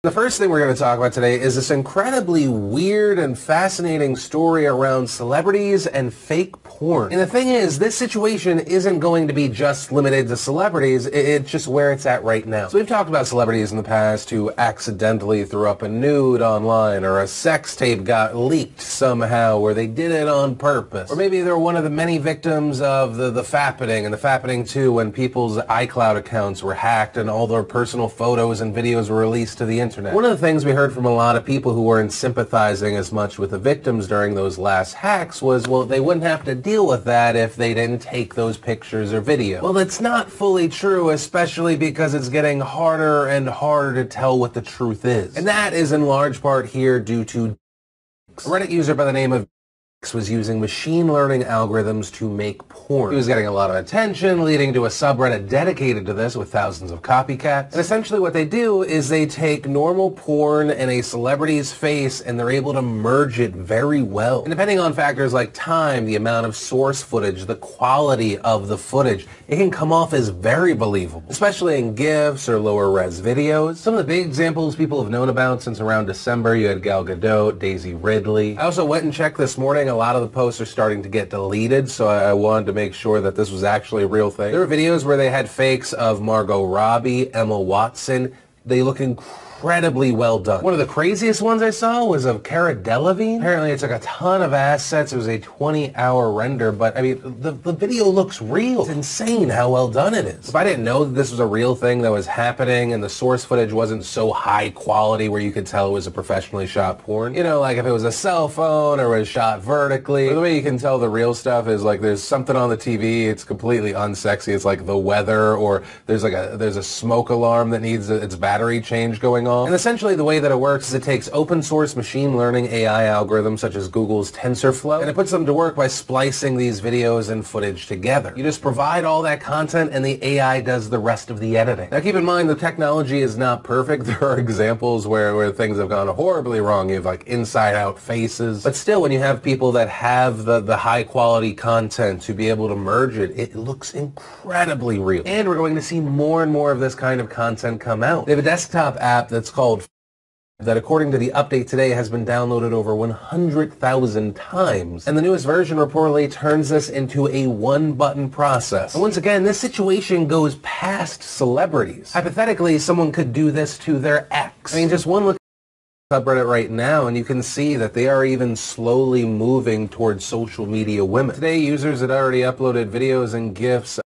The first thing we're going to talk about today is this incredibly weird and fascinating story around celebrities and fake porn. And the thing is, this situation isn't going to be just limited to celebrities, it's just where it's at right now. So we've talked about celebrities in the past who accidentally threw up a nude online, or a sex tape got leaked somehow, or they did it on purpose. Or maybe they're one of the many victims of the fappening, and the fappening too, when people's iCloud accounts were hacked and all their personal photos and videos were released to the internet. One of the things we heard from a lot of people who weren't sympathizing as much with the victims during those last hacks was, well, they wouldn't have to deal with that if they didn't take those pictures or videos. Well, that's not fully true, especially because it's getting harder and harder to tell what the truth is. And that is in large part here due to a Reddit user by the name of was using machine learning algorithms to make porn. He was getting a lot of attention, leading to a subreddit dedicated to this with thousands of copycats. And essentially what they do is they take normal porn and a celebrity's face and they're able to merge it very well. And depending on factors like time, the amount of source footage, the quality of the footage, it can come off as very believable, especially in GIFs or lower res videos. Some of the big examples people have known about since around December, you had Gal Gadot, Daisy Ridley. I also went and checked this morning. A lot of the posts are starting to get deleted, so I wanted to make sure that this was actually a real thing. There were videos where they had fakes of Margot Robbie, Emma Watson. They look incredibly well done. One of the craziest ones I saw was of Cara Delevingne. Apparently it took a ton of assets. It was a 20-hour render, but I mean, the video looks real. It's insane how well done it is. If I didn't know that this was a real thing that was happening and the source footage wasn't so high quality where you could tell it was a professionally shot porn, you know, like if it was a cell phone or was shot vertically, the way you can tell the real stuff is like there's something on the TV, it's completely unsexy. It's like the weather, or there's a smoke alarm that needs its battery change going on. And essentially the way that it works is it takes open source machine learning AI algorithms such as Google's TensorFlow, and it puts them to work by splicing these videos and footage together. You just provide all that content and the AI does the rest of the editing. Now keep in mind the technology is not perfect. There are examples where things have gone horribly wrong. You have like inside out faces. But still, when you have people that have the high quality content to be able to merge it, it looks incredibly real. And we're going to see more and more of this kind of content come out. They have a desktop app that's called that, according to the update today, has been downloaded over 100,000 times. And the newest version reportedly turns this into a one-button process. And once again, this situation goes past celebrities. Hypothetically, someone could do this to their ex. I mean, just one look at subreddit right now and you can see that they are even slowly moving towards social media women. Today, users had already uploaded videos and GIFs.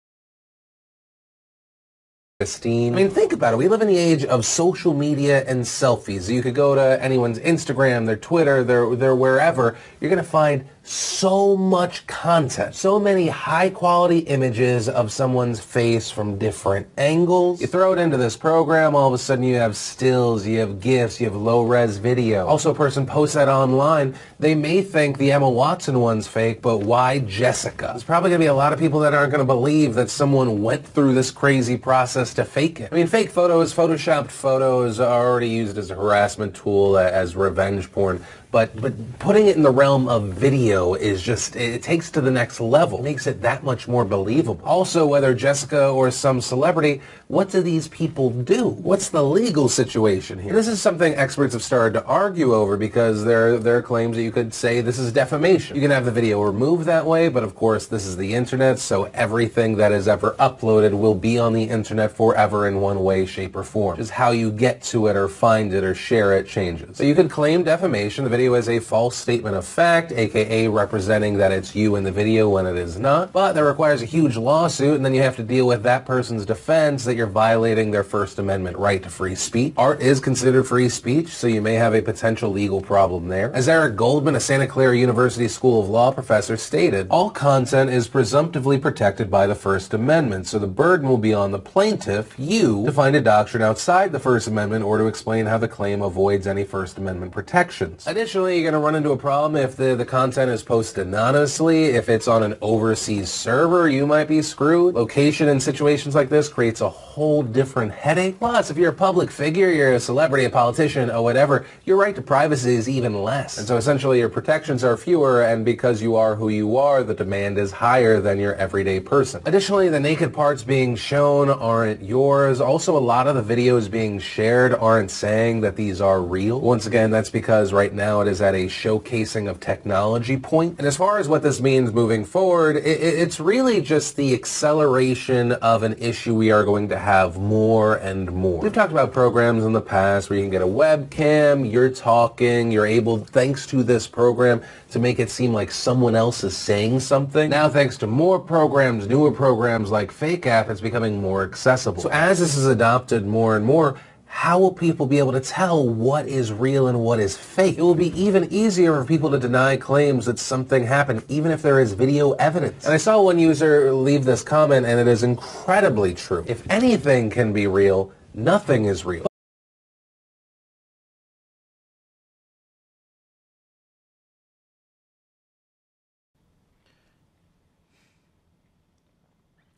I mean, think about it. We live in the age of social media and selfies. You could go to anyone's Instagram, their Twitter, their wherever. You're going to find so much content, so many high-quality images of someone's face from different angles. You throw it into this program, all of a sudden you have stills, you have GIFs, you have low-res video. Also, a person posts that online, they may think the Emma Watson one's fake, but why Jessica? There's probably going to be a lot of people that aren't going to believe that someone went through this crazy process to fake it. I mean, fake photos, photoshopped photos are already used as a harassment tool, as revenge porn. But putting it in the realm of video is just, it takes to the next level. It makes it that much more believable. Also, whether Jessica or some celebrity, what do these people do? What's the legal situation here? And this is something experts have started to argue over because there are claims that you could say this is defamation. You can have the video removed that way, but of course this is the internet, so everything that is ever uploaded will be on the internet forever in one way, shape, or form. Just how you get to it or find it or share it changes. So you could claim defamation. The video is a false statement of fact, aka representing that it's you in the video when it is not, but that requires a huge lawsuit, and then you have to deal with that person's defense that you're violating their First Amendment right to free speech. Art is considered free speech, so you may have a potential legal problem there. As Eric Goldman, a Santa Clara University School of Law professor, stated, all content is presumptively protected by the First Amendment, so the burden will be on the plaintiff, you, to find a doctrine outside the First Amendment or to explain how the claim avoids any First Amendment protections. Additionally, you're going to run into a problem if the content is posted anonymously. If it's on an overseas server, you might be screwed. Location in situations like this creates a whole different headache. Plus, if you're a public figure, you're a celebrity, a politician, or whatever, your right to privacy is even less. And so essentially your protections are fewer, and because you are who you are, the demand is higher than your everyday person. Additionally, the naked parts being shown aren't yours. Also, a lot of the videos being shared aren't saying that these are real. Once again, that's because right now it is at a showcasing of technology point. And as far as what this means moving forward, it's really just the acceleration of an issue we are going to have more and more. We've talked about programs in the past where you can get a webcam, you're talking, you're able, thanks to this program, to make it seem like someone else is saying something. Now, thanks to more programs, newer programs like Fake App, it's becoming more accessible. So as this is adopted more and more, how will people be able to tell what is real and what is fake? It will be even easier for people to deny claims that something happened, even if there is video evidence. And I saw one user leave this comment, and it is incredibly true. If anything can be real, nothing is real.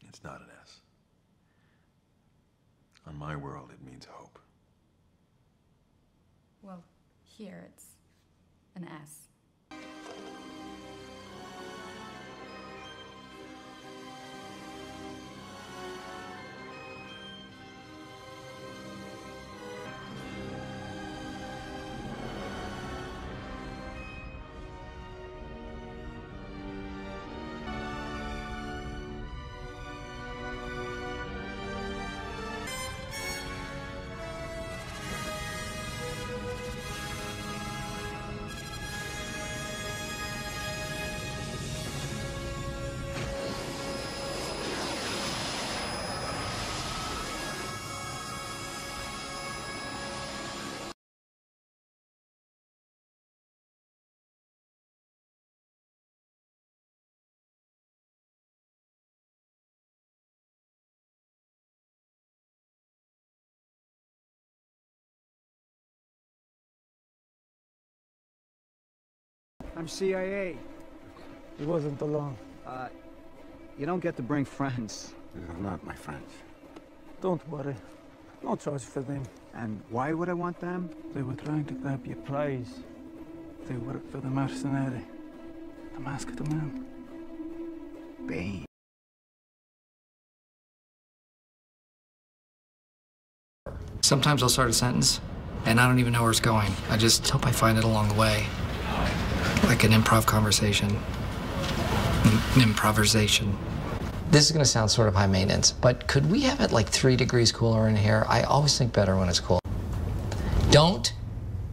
It's not an S. On my world, it means hope. Well, here it's an S. I'm CIA. He wasn't alone. You don't get to bring friends. They're not my friends. Don't worry. No charge for them. And why would I want them? They were trying to grab your prize. They work for the mercenary. The masked man. Bane. Sometimes I'll start a sentence, and I don't even know where it's going. I just hope I find it along the way. Like an improv conversation. Improvisation. This is going to sound sort of high maintenance, but could we have it like 3 degrees cooler in here? I always think better when it's cool. Don't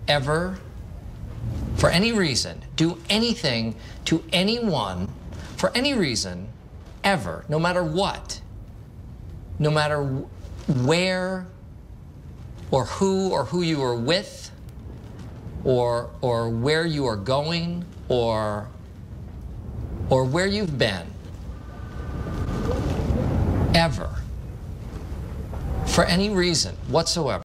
ever, for any reason, do anything to anyone, for any reason, ever, no matter what, no matter where or who you are with, or where you are going, or where you've been, ever, for any reason whatsoever.